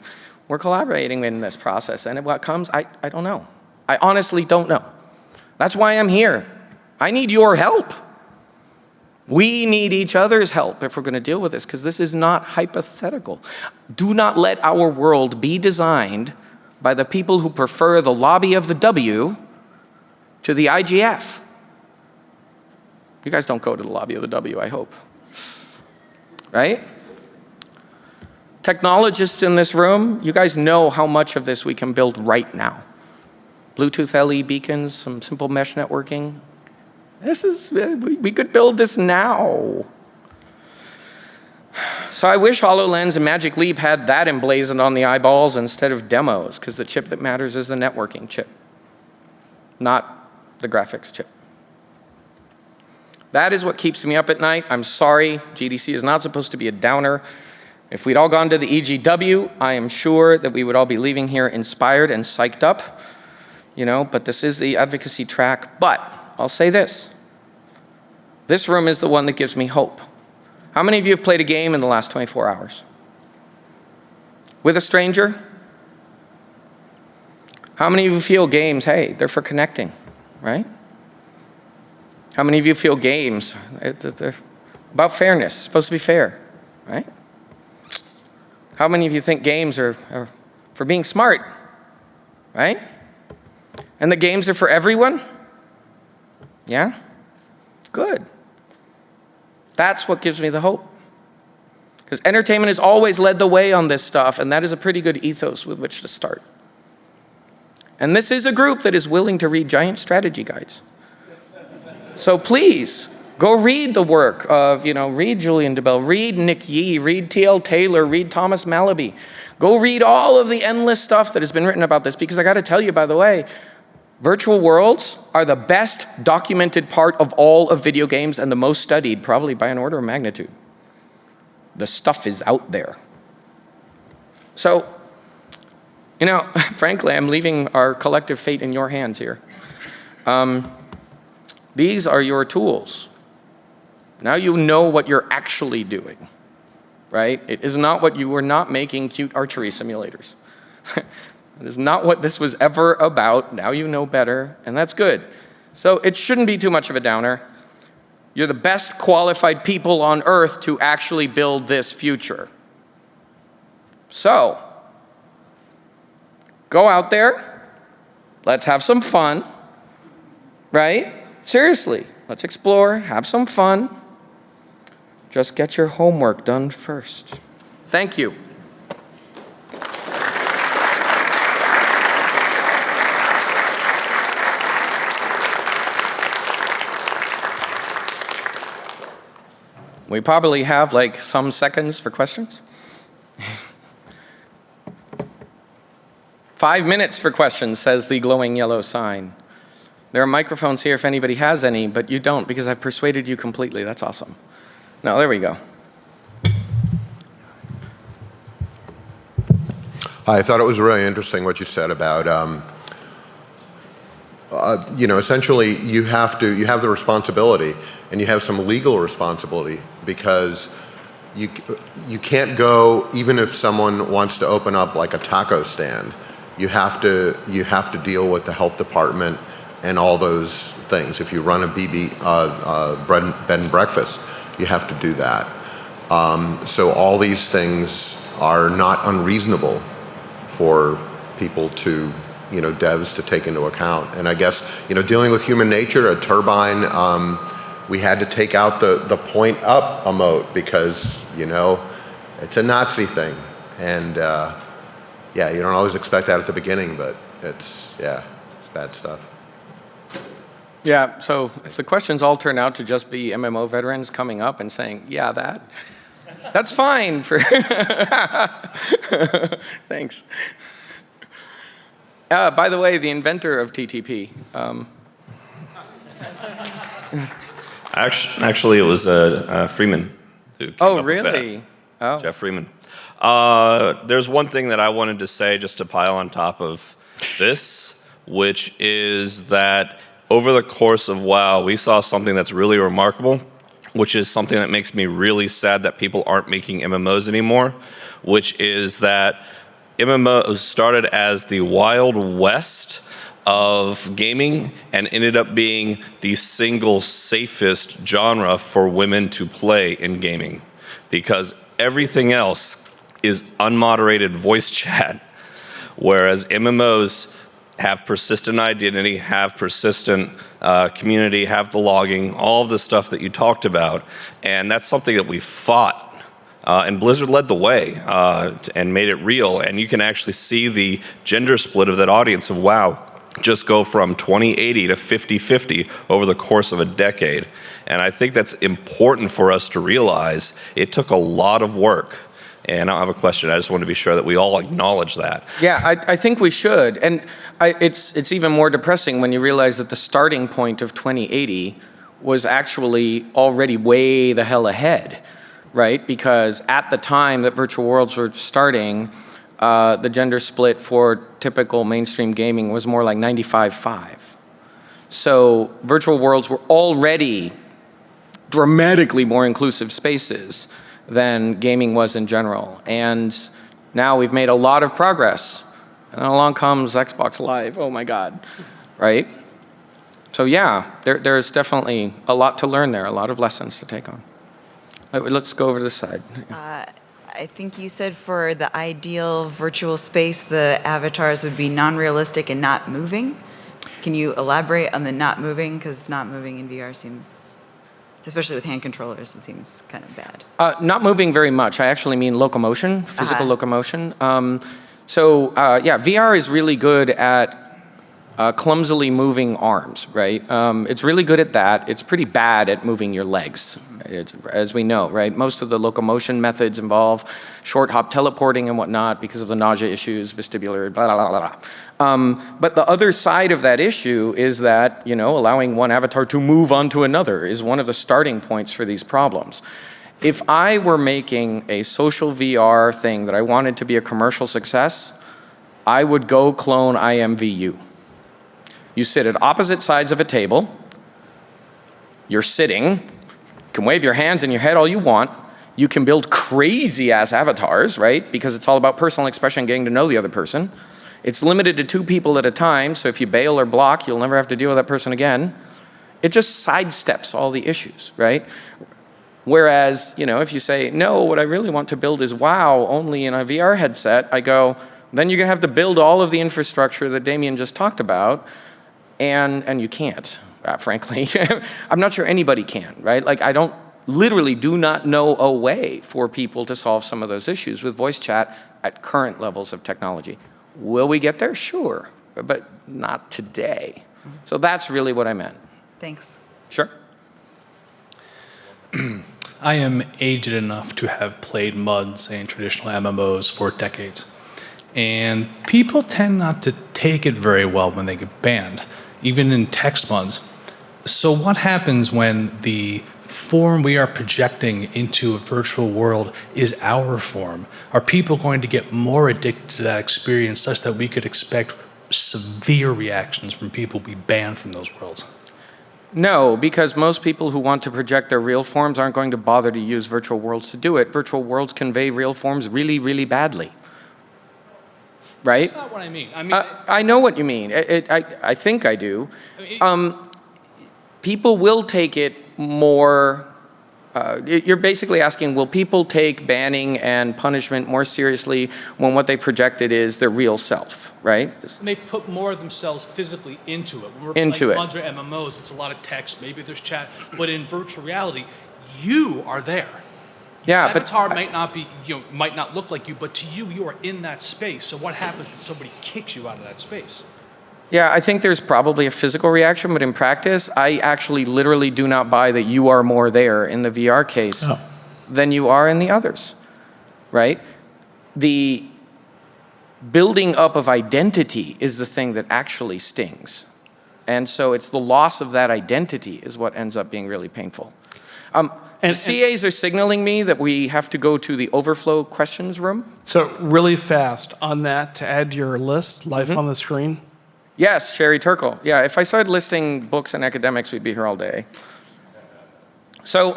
Speaker 1: We're collaborating in this process, and what comes, I don't know. I honestly don't know. That's why I'm here. I need your help. We need each other's help if we're going to deal with this, because this is not hypothetical. Do not let our world be designed by the people who prefer the lobby of the W to the IGF. You guys don't go to the lobby of the W, I hope. Right? Technologists in this room, you guys know how much of this we can build right now. Bluetooth LE beacons, some simple mesh networking. We could build this now. So I wish HoloLens and Magic Leap had that emblazoned on the eyeballs instead of demos, because the chip that matters is the networking chip, not the graphics chip. That is what keeps me up at night. I'm sorry, GDC is not supposed to be a downer. If we'd all gone to the EGW, I am sure that we would all be leaving here inspired and psyched up, you know, but this is the advocacy track. But I'll say this. This room is the one that gives me hope. How many of you have played a game in the last 24 hours? With a stranger? How many of you feel games, hey, they're for connecting, right? How many of you feel games, they're about fairness, it's supposed to be fair, right? How many of you think games are for being smart, right? And the games are for everyone? Yeah? Good. That's what gives me the hope. Because entertainment has always led the way on this stuff, and that is a pretty good ethos with which to start. And this is a group that is willing to read giant strategy guides. So please, go read the work of, you know, read Julian DeBell, read Nick Yee, read T.L. Taylor, read Thomas Malaby. Go read all of the endless stuff that has been written about this, because I got to tell you, by the way, virtual worlds are the best documented part of all of video games and the most studied, probably by an order of magnitude. The stuff is out there. So, you know, frankly, I'm leaving our collective fate in your hands here. These are your tools. Now you know what you're actually doing, right? It is not what you were not making cute archery simulators. That is not what this was ever about. Now you know better, and that's good. So it shouldn't be too much of a downer. You're the best qualified people on earth to actually build this future. So, go out there, let's have some fun, right? Seriously, let's explore, have some fun. Just get your homework done first. Thank you. We probably have like some seconds for questions. 5 minutes for questions, says the glowing yellow sign. There are microphones here if anybody has any, but you don't because I've persuaded you completely. That's awesome. No, there we go.
Speaker 2: I thought it was really interesting what you said about, essentially you have the responsibility, and you have some legal responsibility, because you can't go, even if someone wants to open up like a taco stand, you have to deal with the health department and all those things. If you run a bed and breakfast, you have to do that. So all these things are not unreasonable for people to, devs to take into account. And I guess, dealing with human nature, a turbine, we had to take out the point up emote because, it's a Nazi thing. And yeah, you don't always expect that at the beginning, but it's bad stuff.
Speaker 1: Yeah, so if the questions all turn out to just be MMO veterans coming up and saying, yeah, that's fine for, thanks. By the way, the inventor of TTP.
Speaker 3: Actually, it was Freeman who came up with that.
Speaker 1: Really? Oh.
Speaker 3: Jeff Freeman. There's one thing that I wanted to say just to pile on top of this, which is that over the course of WoW, we saw something that's really remarkable, which is something that makes me really sad that people aren't making MMOs anymore, which is that MMOs started as the Wild West of gaming and ended up being the single safest genre for women to play in gaming, because everything else is unmoderated voice chat, whereas MMOs have persistent identity, have persistent community, have the logging, all of the stuff that you talked about. And that's something that we fought. And Blizzard led the way and made it real. And you can actually see the gender split of that audience of WoW just go from 20/80 to 50/50 over the course of a decade. And I think that's important for us to realize. It took a lot of work. And I don't have a question. I just want to be sure that we all acknowledge that.
Speaker 1: Yeah, I think we should. And it's even more depressing when you realize that the starting point of 2080 was actually already way the hell ahead, right? Because at the time that virtual worlds were starting, the gender split for typical mainstream gaming was more like 95/5. So virtual worlds were already dramatically more inclusive spaces than gaming was in general. And now we've made a lot of progress. And then along comes Xbox Live, oh my God, right? So yeah, there's definitely a lot to learn there, a lot of lessons to take on. Let's go over to this side.
Speaker 4: I think you said for the ideal virtual space, the avatars would be non-realistic and not moving. Can you elaborate on the not moving? Because not moving in VR seems, especially with hand controllers, it seems kind of bad.
Speaker 1: Not moving very much. I actually mean locomotion, physical locomotion. Yeah, VR is really good at clumsily moving arms, right? It's really good at that. It's pretty bad at moving your legs, as we know, right? Most of the locomotion methods involve short hop teleporting and whatnot because of the nausea issues, vestibular, blah, blah, blah, blah. But the other side of that issue is that, allowing one avatar to move onto another is one of the starting points for these problems. If I were making a social VR thing that I wanted to be a commercial success, I would go clone IMVU. You sit at opposite sides of a table, you're sitting, you can wave your hands and your head all you want, you can build crazy ass avatars, right? Because it's all about personal expression, getting to know the other person. It's limited to 2 people at a time, so if you bail or block, you'll never have to deal with that person again. It just sidesteps all the issues, right? Whereas, if you say, no, what I really want to build is WoW only in a VR headset, I go, then you're gonna have to build all of the infrastructure that Damien just talked about, and you can't, frankly. I'm not sure anybody can, right? Like I literally do not know a way for people to solve some of those issues with voice chat at current levels of technology. Will we get there? Sure, but not today. So that's really what I meant.
Speaker 4: Thanks.
Speaker 1: Sure.
Speaker 5: I am aged enough to have played MUDs and traditional MMOs for decades. And people tend not to take it very well when they get banned, even in text MUDs. So what happens when the form we are projecting into a virtual world is our form? Are people going to get more addicted to that experience such that we could expect severe reactions from people we ban from those worlds?
Speaker 1: No, because most people who want to project their real forms aren't going to bother to use virtual worlds to do it. Virtual worlds convey real forms really, really badly. Right?
Speaker 5: That's not what I mean. I mean,
Speaker 1: I know what you mean. I think I do. People will take it more. You're basically asking, will people take banning and punishment more seriously when what they projected is their real self, right?
Speaker 5: and they put more of themselves physically into it. When we're
Speaker 1: Into
Speaker 5: playing
Speaker 1: it.
Speaker 5: MUDs or MMOs, it's a lot of text, maybe there's chat, but in virtual reality, you are there.
Speaker 1: Yeah, but
Speaker 5: Avatar might not be, might not look like you, but to you, you are in that space. So what happens when somebody kicks you out of that space?
Speaker 1: yeah, I think there's probably a physical reaction, but in practice, I actually literally do not buy that you are more there in the VR case than you are in the others, right? The building up of identity is the thing that actually stings. And so it's the loss of that identity is what ends up being really painful. And CAs are signaling me that we have to go to the overflow questions room.
Speaker 6: So really fast on that, to add to your list, life on the screen.
Speaker 1: Yes, Sherry Turkle. Yeah, if I started listing books and academics, we'd be here all day. So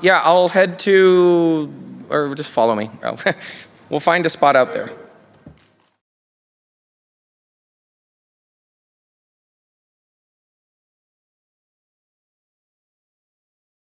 Speaker 1: yeah, I'll head to, or just follow me. We'll find a spot out there.